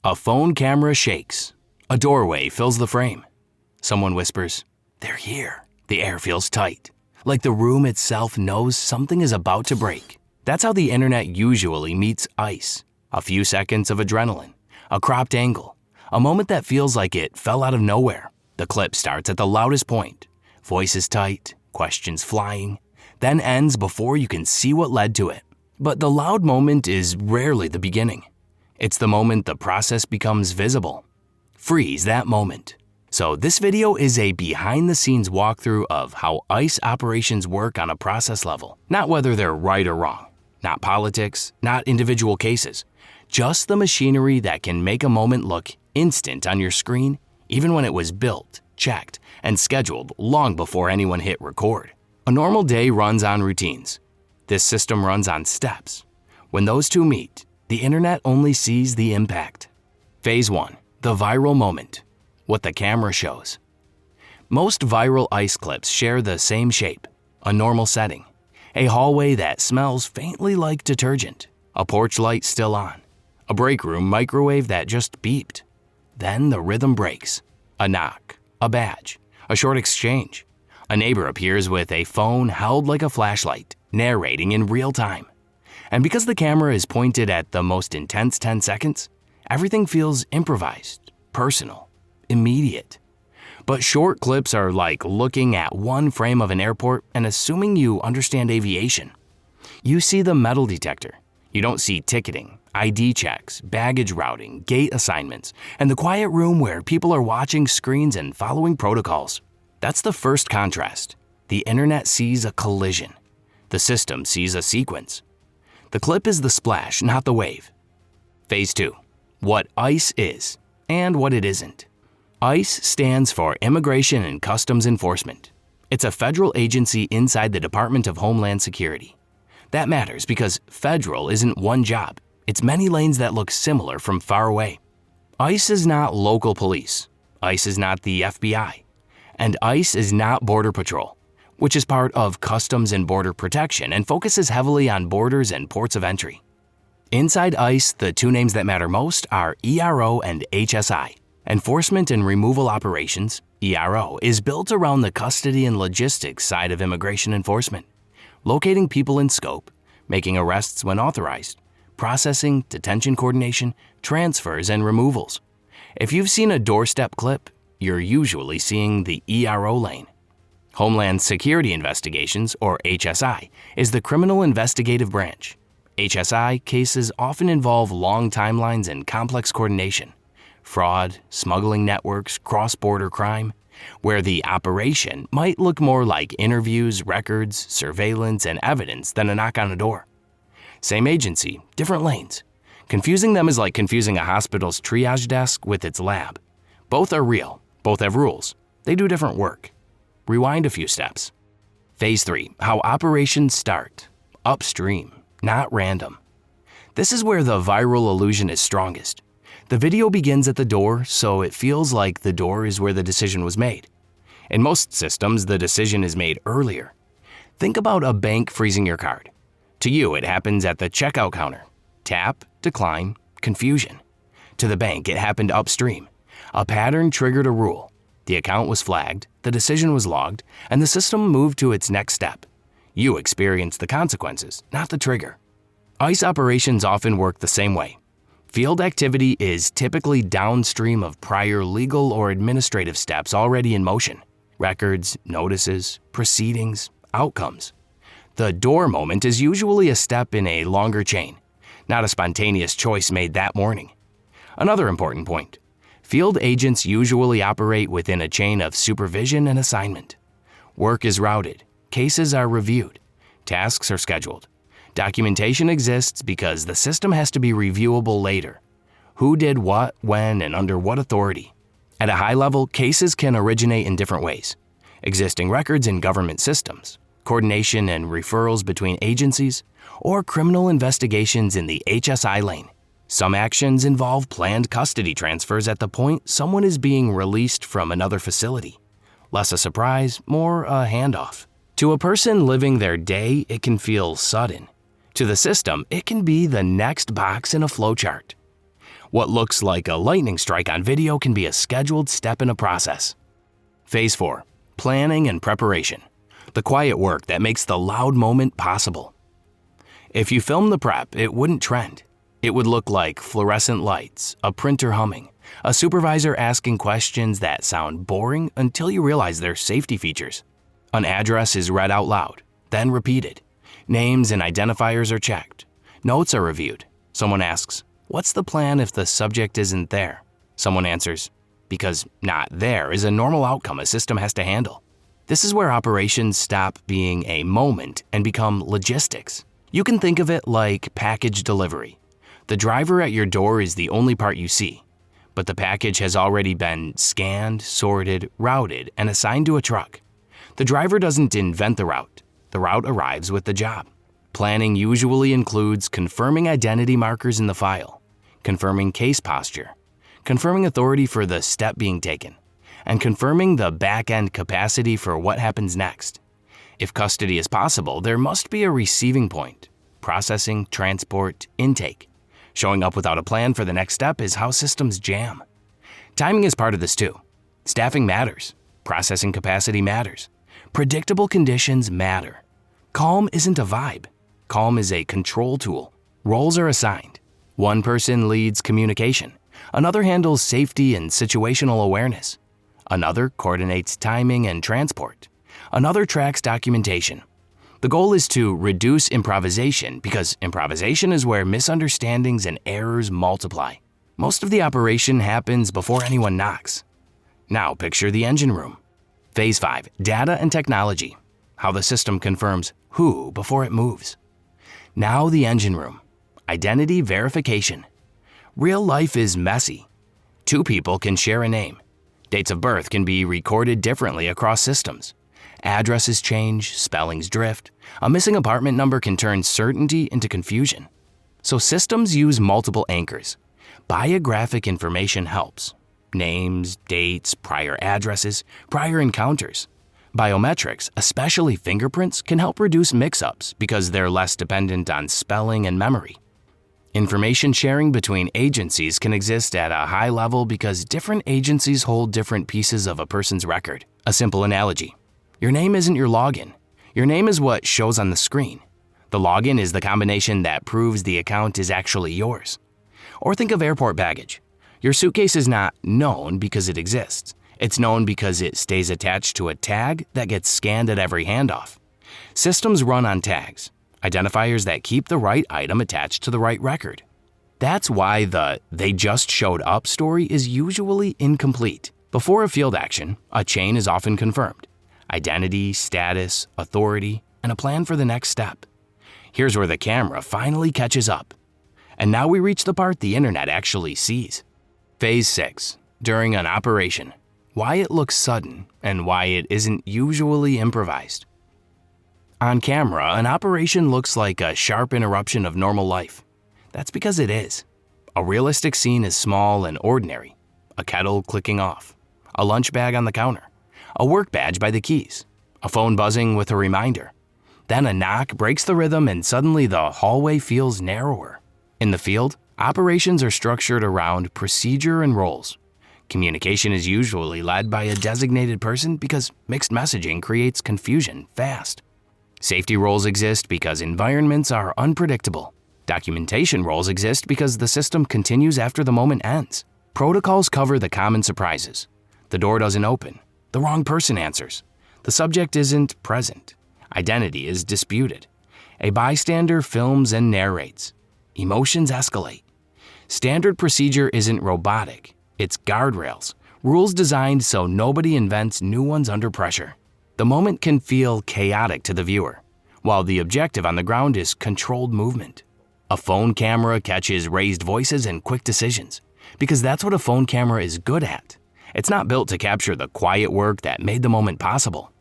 A phone camera shakes. A doorway fills the frame. Someone whispers, "They're here." The air feels tight, like the room itself knows something is about to break. That's how the internet usually meets ice. A few seconds of adrenaline, a cropped angle, a moment that feels like it fell out of nowhere. The clip starts at the loudest point. Voices tight, questions flying, then ends before you can see what led to it. But the loud moment is rarely the beginning. It's the moment the process becomes visible. Freeze that moment. So this video is a behind-the-scenes walkthrough of how ICE operations work on a process level. Not whether they're right or wrong. Not politics, not individual cases. Just the machinery that can make a moment look instant on your screen, even when it was built, checked, and scheduled long before anyone hit record. A normal day runs on routines. This system runs on steps. When those two meet, the internet only sees the impact. Phase 1. The viral moment. What the camera shows. Most viral ICE clips share the same shape. A normal setting. A hallway that smells faintly like detergent. A porch light still on. A break room microwave that just beeped. Then the rhythm breaks. A knock. A badge. A short exchange. A neighbor appears with a phone held like a flashlight, narrating in real time. And because the camera is pointed at the most intense 10 seconds, everything feels improvised, personal, immediate. But short clips are like looking at one frame of an airport and assuming you understand aviation. You see the metal detector. You don't see ticketing, ID checks, baggage routing, gate assignments, and the quiet room where people are watching screens and following protocols. That's the first contrast. The internet sees a collision. The system sees a sequence. The clip is the splash, not the wave. Phase 2. What ICE is and what it isn't. ICE stands for Immigration and Customs Enforcement. It's a federal agency inside the Department of Homeland Security. That matters because federal isn't one job. It's many lanes that look similar from far away. ICE is not local police. ICE is not the FBI. And ICE is not Border Patrol, which is part of Customs and Border Protection and focuses heavily on borders and ports of entry. Inside ICE, the two names that matter most are ERO and HSI. Enforcement and Removal Operations, ERO, is built around the custody and logistics side of immigration enforcement, locating people in scope, making arrests when authorized, processing, detention coordination, transfers, and removals. If you've seen a doorstep clip, you're usually seeing the ERO lane. Homeland Security Investigations, or HSI, is the criminal investigative branch. HSI cases often involve long timelines and complex coordination, fraud, smuggling networks, cross-border crime, where the operation might look more like interviews, records, surveillance, and evidence than a knock on a door. Same agency, different lanes. Confusing them is like confusing a hospital's triage desk with its lab. Both are real, both have rules, they do different work. Rewind a few steps. Phase 3. How operations start. Upstream, not random. This is where the viral illusion is strongest. The video begins at the door, so it feels like the door is where the decision was made. In most systems, the decision is made earlier. Think about a bank freezing your card. To you, it happens at the checkout counter. Tap, decline, confusion. To the bank, it happened upstream. A pattern triggered a rule. The account was flagged, the decision was logged, and the system moved to its next step. You experienced the consequences, not the trigger. ICE operations often work the same way. Field activity is typically downstream of prior legal or administrative steps already in motion. Records, notices, proceedings, outcomes. The door moment is usually a step in a longer chain, not a spontaneous choice made that morning. Another important point. Field agents usually operate within a chain of supervision and assignment. Work is routed, cases are reviewed, tasks are scheduled. Documentation exists because the system has to be reviewable later. Who did what, when, and under what authority? At a high level, cases can originate in different ways. Existing records in government systems, coordination and referrals between agencies, or criminal investigations in the HSI lane. Some actions involve planned custody transfers at the point someone is being released from another facility. Less a surprise, more a handoff. To a person living their day, it can feel sudden. To the system, it can be the next box in a flowchart. What looks like a lightning strike on video can be a scheduled step in a process. Phase 4. Planning and preparation. The quiet work that makes the loud moment possible. If you film the prep, it wouldn't trend. It would look like fluorescent lights, a printer humming, a supervisor asking questions that sound boring until you realize they're safety features. An address is read out loud, then repeated. Names and identifiers are checked. Notes are reviewed. Someone asks, "What's the plan if the subject isn't there?" Someone answers, "Because not there is a normal outcome a system has to handle." This is where operations stop being a moment and become logistics. You can think of it like package delivery. The driver at your door is the only part you see, but the package has already been scanned, sorted, routed, and assigned to a truck. The driver doesn't invent the route. The route arrives with the job. Planning usually includes confirming identity markers in the file, confirming case posture, confirming authority for the step being taken, and confirming the back-end capacity for what happens next. If custody is possible, there must be a receiving point, processing, transport, intake. Showing up without a plan for the next step is how systems jam. Timing is part of this too. Staffing matters. Processing capacity matters. Predictable conditions matter. Calm isn't a vibe. Calm is a control tool. Roles are assigned. One person leads communication. Another handles safety and situational awareness. Another coordinates timing and transport. Another tracks documentation. The goal is to reduce improvisation because improvisation is where misunderstandings and errors multiply. Most of the operation happens before anyone knocks. Now picture the engine room. Phase 5, data and technology. How the system confirms who before it moves. Now the engine room. Identity verification. Real life is messy. Two people can share a name. Dates of birth can be recorded differently across systems. Addresses change, spellings drift. A missing apartment number can turn certainty into confusion. So systems use multiple anchors. Biographic information helps. Names, dates, prior addresses, prior encounters. Biometrics, especially fingerprints, can help reduce mix-ups because they're less dependent on spelling and memory. Information sharing between agencies can exist at a high level because different agencies hold different pieces of a person's record. A simple analogy. Your name isn't your login. Your name is what shows on the screen. The login is the combination that proves the account is actually yours. Or think of airport baggage. Your suitcase is not known because it exists. It's known because it stays attached to a tag that gets scanned at every handoff. Systems run on tags, identifiers that keep the right item attached to the right record. That's why the "they just showed up" story is usually incomplete. Before a field action, a chain is often confirmed. Identity, status, authority, and a plan for the next step. Here's where the camera finally catches up. And now we reach the part the internet actually sees. Phase 6, during an operation. Why it looks sudden and why it isn't usually improvised. On camera, an operation looks like a sharp interruption of normal life. That's because it is. A realistic scene is small and ordinary. A kettle clicking off. A lunch bag on the counter. A work badge by the keys. A phone buzzing with a reminder. Then a knock breaks the rhythm and suddenly the hallway feels narrower. In the field, operations are structured around procedure and roles. Communication is usually led by a designated person because mixed messaging creates confusion fast. Safety roles exist because environments are unpredictable. Documentation roles exist because the system continues after the moment ends. Protocols cover the common surprises. The door doesn't open. The wrong person answers. The subject isn't present. Identity is disputed. A bystander films and narrates. Emotions escalate. Standard procedure isn't robotic. It's guardrails, rules designed so nobody invents new ones under pressure. The moment can feel chaotic to the viewer, while the objective on the ground is controlled movement. A phone camera catches raised voices and quick decisions, because that's what a phone camera is good at. It's not built to capture the quiet work that made the moment possible.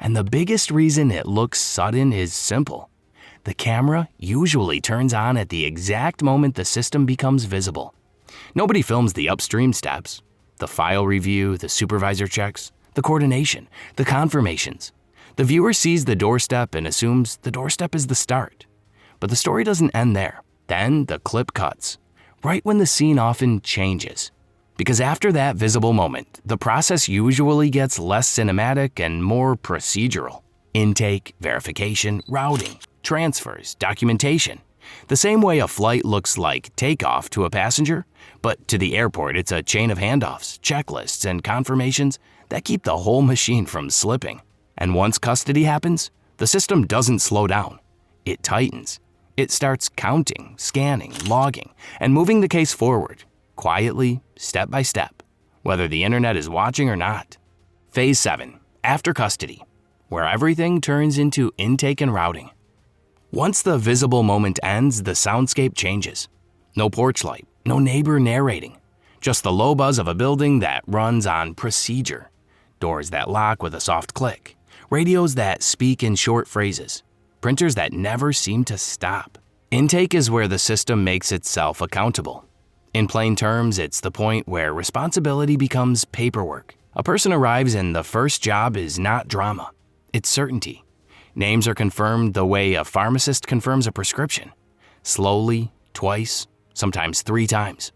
And the biggest reason it looks sudden is simple. The camera usually turns on at the exact moment the system becomes visible. Nobody films the upstream steps, the file review, the supervisor checks, the coordination, the confirmations. The viewer sees the doorstep and assumes the doorstep is the start. But the story doesn't end there. Then the clip cuts. right when the scene often changes. Because after that visible moment, the process usually gets less cinematic and more procedural. Intake, verification, routing, transfers, documentation. The same way a flight looks like takeoff to a passenger, but to the airport it's a chain of handoffs, checklists, and confirmations that keep the whole machine from slipping. And once custody happens, the system doesn't slow down. It tightens. It starts counting, scanning, logging, and moving the case forward, quietly, step by step, whether the internet is watching or not. Phase 7, after custody, where everything turns into intake and routing. Once the visible moment ends, the soundscape changes. No porch light, no neighbor narrating, just the low buzz of a building that runs on procedure. Doors that lock with a soft click, radios that speak in short phrases, printers that never seem to stop. Intake is where the system makes itself accountable. In plain terms, it's the point where responsibility becomes paperwork. A person arrives and the first job is not drama, it's certainty. Names are confirmed the way a pharmacist confirms a prescription. Slowly, twice, sometimes 3 times.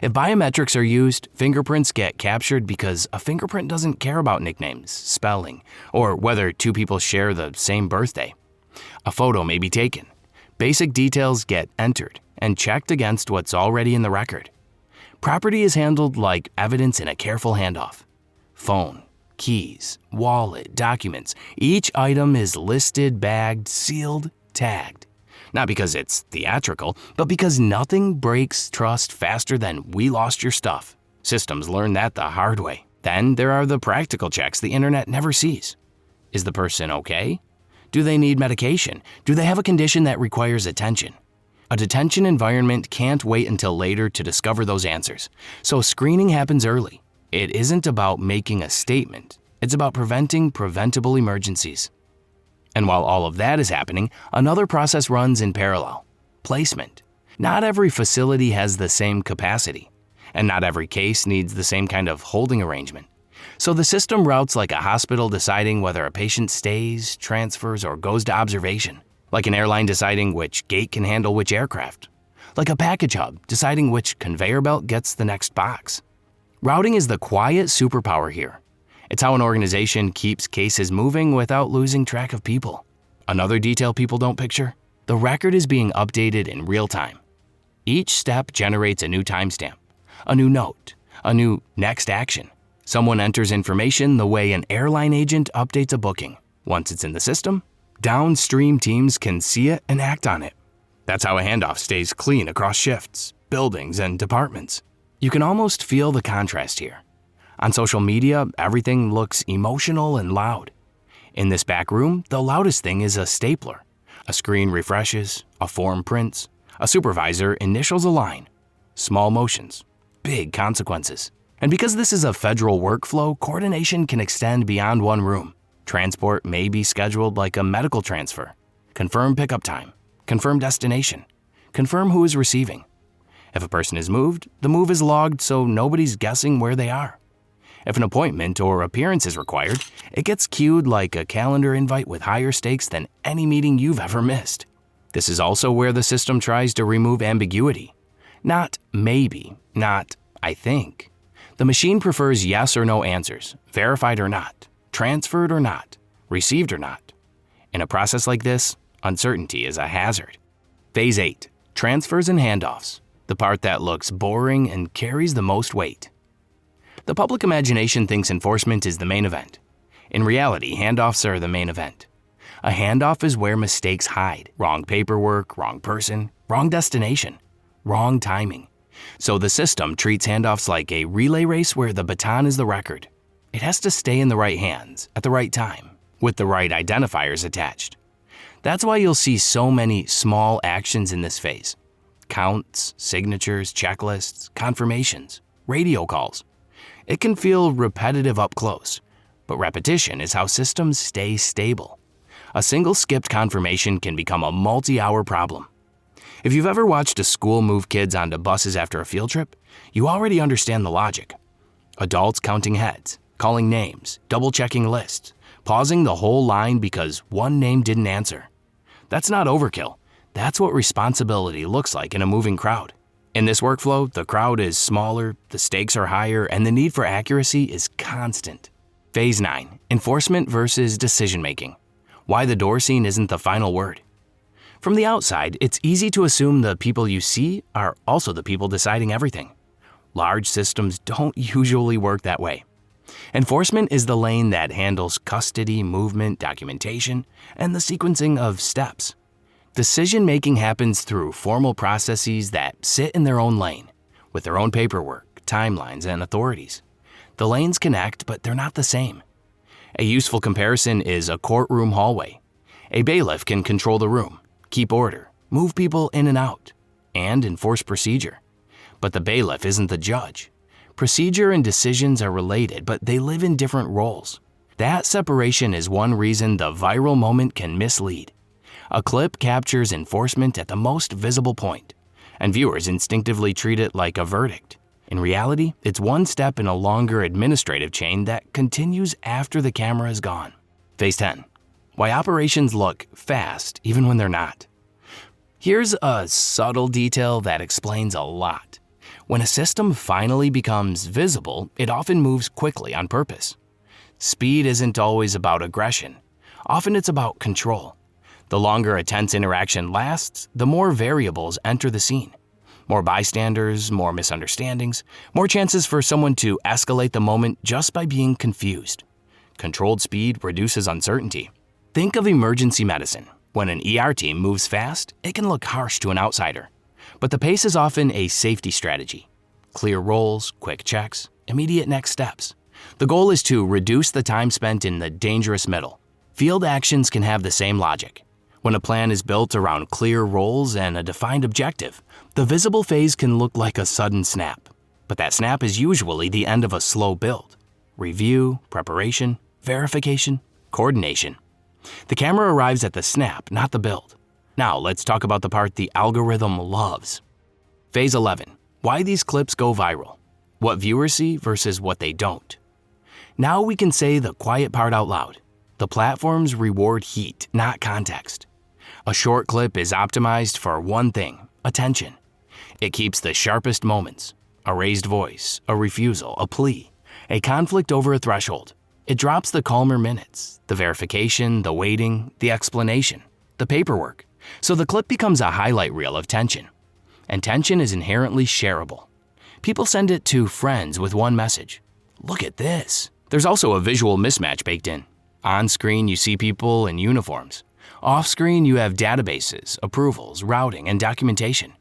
If biometrics are used, fingerprints get captured because a fingerprint doesn't care about nicknames, spelling, or whether 2 people share the same birthday. A photo may be taken. Basic details get entered and checked against what's already in the record. Property is handled like evidence in a careful handoff. Phone, keys, wallet, documents, each item is listed, bagged, sealed, tagged. Not because it's theatrical, but because nothing breaks trust faster than "we lost your stuff." Systems learn that the hard way. Then there are the practical checks the internet never sees. Is the person okay? Do they need medication? Do they have a condition that requires attention? A detention environment can't wait until later to discover those answers, so screening happens early. It isn't about making a statement, it's about preventing preventable emergencies. And while all of that is happening, another process runs in parallel: placement. Not every facility has the same capacity, and not every case needs the same kind of holding arrangement. So the system routes like a hospital deciding whether a patient stays, transfers, or goes to observation. Like an airline deciding which gate can handle which aircraft. Like a package hub deciding which conveyor belt gets the next box. Routing is the quiet superpower here. It's how an organization keeps cases moving without losing track of people. Another detail people don't picture: the record is being updated in real time. Each step generates a new timestamp, a new note, a new next action. Someone enters information the way an airline agent updates a booking. Once it's in the system, downstream teams can see it and act on it. That's how a handoff stays clean across shifts, buildings, and departments. You can almost feel the contrast here. On social media, everything looks emotional and loud. In this back room, the loudest thing is a stapler. A screen refreshes, a form prints, a supervisor initials a line. Small motions, big consequences. And because this is a federal workflow, coordination can extend beyond one room. Transport may be scheduled like a medical transfer. Confirm pickup time, confirm destination, confirm who is receiving. If a person is moved, the move is logged so nobody's guessing where they are. If an appointment or appearance is required, it gets queued like a calendar invite with higher stakes than any meeting you've ever missed. This is also where the system tries to remove ambiguity. Not maybe, not I think. The machine prefers yes or no answers, verified or not, transferred or not, received or not. In a process like this, uncertainty is a hazard. Phase 8, transfers and handoffs, the part that looks boring and carries the most weight. The public imagination thinks enforcement is the main event. In reality, handoffs are the main event. A handoff is where mistakes hide: wrong paperwork, wrong person, wrong destination, wrong timing. So the system treats handoffs like a relay race where the baton is the record. It has to stay in the right hands at the right time, with the right identifiers attached. That's why you'll see so many small actions in this phase: counts, signatures, checklists, confirmations, radio calls. It can feel repetitive up close, but repetition is how systems stay stable. A single skipped confirmation can become a multi-hour problem. If you've ever watched a school move kids onto buses after a field trip, you already understand the logic. Adults counting heads, calling names, double-checking lists, pausing the whole line because one name didn't answer. That's not overkill. That's what responsibility looks like in a moving crowd. In this workflow, the crowd is smaller, the stakes are higher, and the need for accuracy is constant. Phase 9, enforcement versus decision-making. Why the door scene isn't the final word. From the outside, it's easy to assume the people you see are also the people deciding everything. Large systems don't usually work that way. Enforcement is the lane that handles custody, movement, documentation, and the sequencing of steps. Decision-making happens through formal processes that sit in their own lane, with their own paperwork, timelines, and authorities. The lanes connect, but they're not the same. A useful comparison is a courtroom hallway. A bailiff can control the room, keep order, move people in and out, and enforce procedure. But the bailiff isn't the judge. Procedure and decisions are related, but they live in different roles. That separation is one reason the viral moment can mislead. A clip captures enforcement at the most visible point, and viewers instinctively treat it like a verdict. In reality, it's one step in a longer administrative chain that continues after the camera is gone. Phase 10. Why operations look fast even when they're not. Here's a subtle detail that explains a lot. When a system finally becomes visible, it often moves quickly on purpose. Speed isn't always about aggression. Often it's about control. The longer a tense interaction lasts, the more variables enter the scene. More bystanders, more misunderstandings, more chances for someone to escalate the moment just by being confused. Controlled speed reduces uncertainty. Think of emergency medicine. When an ER team moves fast, it can look harsh to an outsider. But the pace is often a safety strategy. Clear roles, quick checks, immediate next steps. The goal is to reduce the time spent in the dangerous middle. Field actions can have the same logic. When a plan is built around clear roles and a defined objective, the visible phase can look like a sudden snap. But that snap is usually the end of a slow build. Review, preparation, verification, coordination. The camera arrives at the snap, not the build. Now let's talk about the part the algorithm loves. Phase 11. Why these clips go viral. What viewers see versus what they don't. Now we can say the quiet part out loud. The platforms reward heat, not context. A short clip is optimized for one thing, attention. It keeps the sharpest moments. A raised voice, a refusal, a plea, a conflict over a threshold. It drops the calmer minutes, the verification, the waiting, the explanation, the paperwork. So the clip becomes a highlight reel of tension. And tension is inherently shareable. People send it to friends with one message. Look at this. There's also a visual mismatch baked in. On screen, you see people in uniforms. Off screen, you have databases, approvals, routing, and documentation.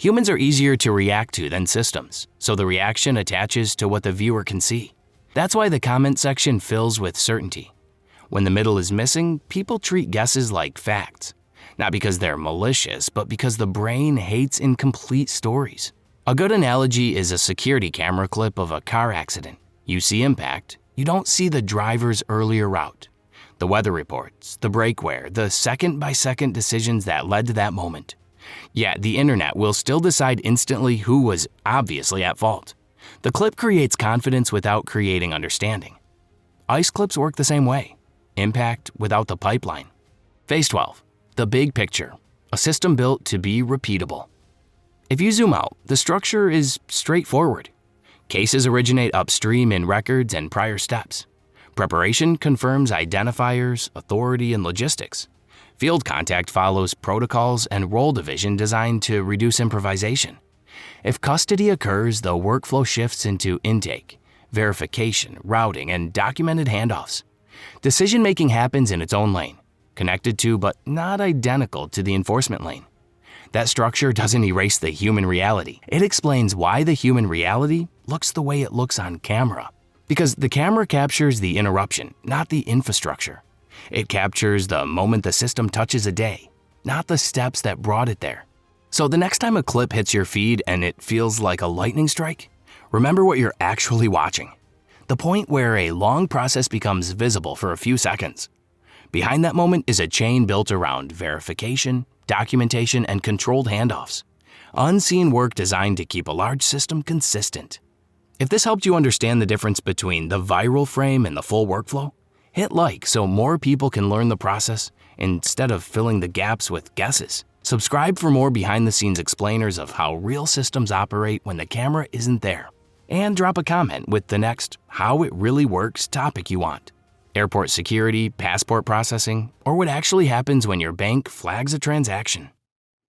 Humans are easier to react to than systems, so the reaction attaches to what the viewer can see. That's why the comment section fills with certainty. When the middle is missing, people treat guesses like facts. Not because they're malicious, but because the brain hates incomplete stories. A good analogy is a security camera clip of a car accident. You see impact, you don't see the driver's earlier route. The weather reports, the brake wear, the second-by-second decisions that led to that moment. Yet the internet will still decide instantly who was obviously at fault. The clip creates confidence without creating understanding. Ice clips work the same way. Impact without the pipeline. Phase 12. The big picture. A system built to be repeatable. If you zoom out, the structure is straightforward. Cases originate upstream in records and prior steps. Preparation confirms identifiers, authority, and logistics. Field contact follows protocols and role division designed to reduce improvisation. If custody occurs, the workflow shifts into intake, verification, routing, and documented handoffs. Decision-making happens in its own lane, connected to but not identical to the enforcement lane. That structure doesn't erase the human reality. It explains why the human reality looks the way it looks on camera. Because the camera captures the interruption, not the infrastructure. It captures the moment the system touches a day, not the steps that brought it there. So the next time a clip hits your feed and it feels like a lightning strike, remember what you're actually watching. The point where a long process becomes visible for a few seconds. Behind that moment is a chain built around verification, documentation, and controlled handoffs. Unseen work designed to keep a large system consistent. If this helped you understand the difference between the viral frame and the full workflow, hit like so more people can learn the process instead of filling the gaps with guesses. Subscribe for more behind-the-scenes explainers of how real systems operate when the camera isn't there. And drop a comment with the next How It Really Works topic you want. Airport security, passport processing, or what actually happens when your bank flags a transaction.